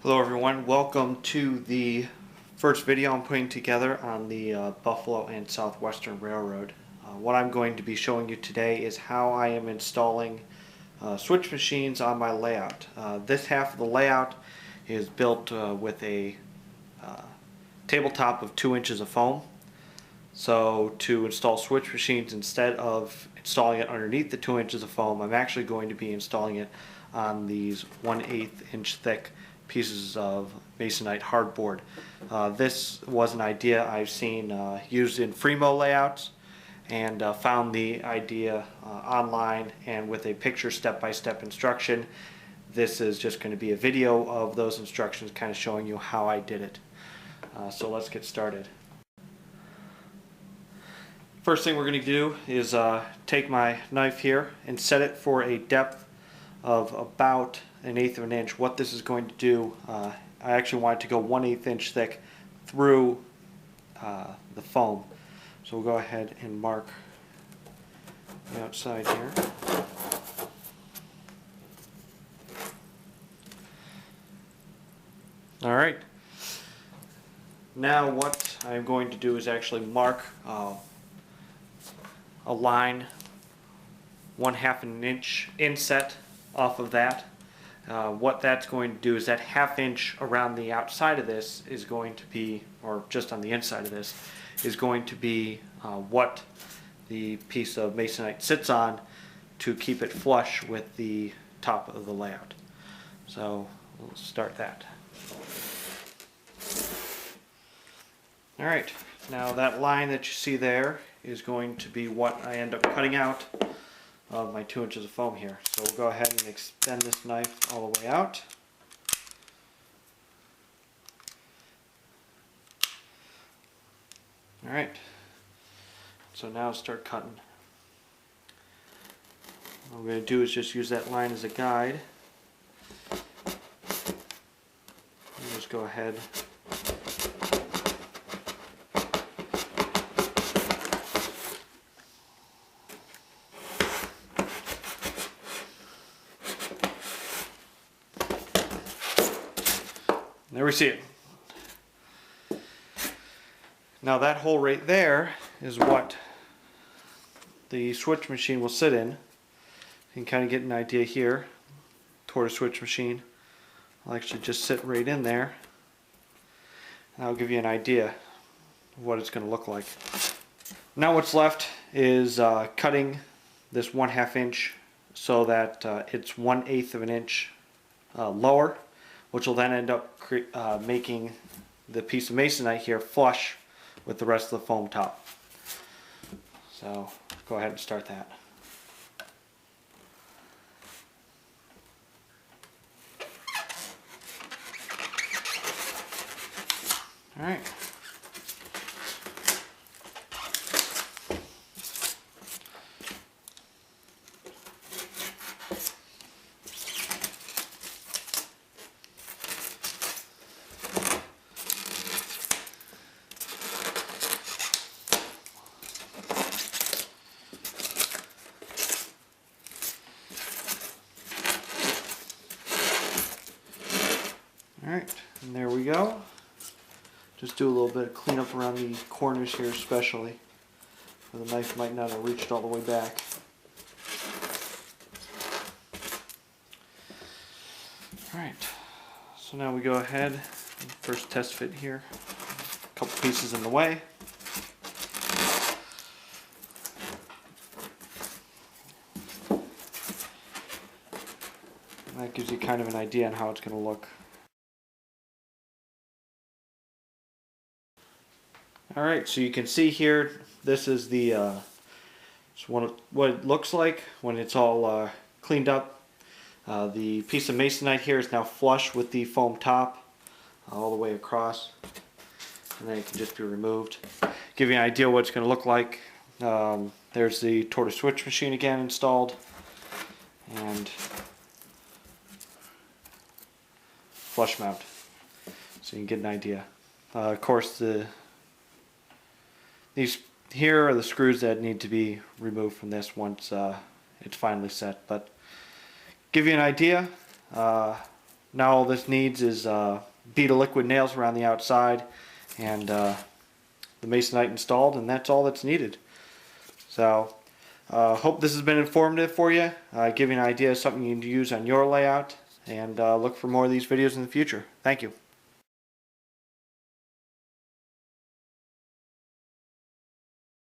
Hello everyone, welcome to the first video I'm putting together on the Buffalo and Southwestern Railroad. What I'm going to be showing you today is how I am installing switch machines on my layout. This half of the layout is built with a tabletop of 2 inches of foam. So to install switch machines, instead of installing it underneath the 2 inches of foam, I'm actually going to be installing it on these 1/8 inch thick pieces of masonite hardboard. This was an idea I've seen used in Fremo layouts, and found the idea online, and with a picture step-by-step instruction. This is just going to be a video of those instructions kind of showing you how I did it. So let's get started. First thing we're going to do is take my knife here and set it for a depth of about 1/8 of an inch. What this is going to do, I actually want it to go 1/8 inch thick through the foam. So we'll go ahead and mark the outside here. Alright, now what I'm going to do is actually mark a line 1/2 an inch inset off of that. What that's going to do is that 1/2 inch around the outside of this is going to be, or just on the inside of this, is going to be what the piece of masonite sits on to keep it flush with the top of the layout. So we'll start that. Alright, now that line that you see there is going to be what I end up cutting out of my 2 inches of foam here. So we'll go ahead and extend this knife all the way out. Alright, so now start cutting. What we're going to do is just use that line as a guide. And just go ahead . There we see it. Now that hole right there is what the switch machine will sit in. You can kind of get an idea here. Toward a switch machine, I'll actually just sit right in there, and I'll give you an idea of what it's going to look like. Now what's left is cutting this 1/2 inch so that it's 1/8 of an inch lower, which will then end up making the piece of masonite here flush with the rest of the foam top. So go ahead and start that. All right. Alright, and there we go. Just do a little bit of cleanup around the corners here especially, where the knife might not have reached all the way back. Alright, so now we go ahead and first test fit here. A couple pieces in the way. And that gives you kind of an idea on how it's going to look. Alright, so you can see here, this is the what it looks like when it's all cleaned up. The piece of masonite here is now flush with the foam top all the way across, and then it can just be removed. Give you an idea what it's going to look like. There's the tortoise switch machine again installed, and flush mount, so you can get an idea. Of course, these here are the screws that need to be removed from this once it's finally set. But give you an idea, Now all this needs is bead of liquid nails around the outside and the masonite installed, and that's all that's needed. So hope this has been informative for you, give you an idea of something you can use on your layout, and look for more of these videos in the future. Thank you.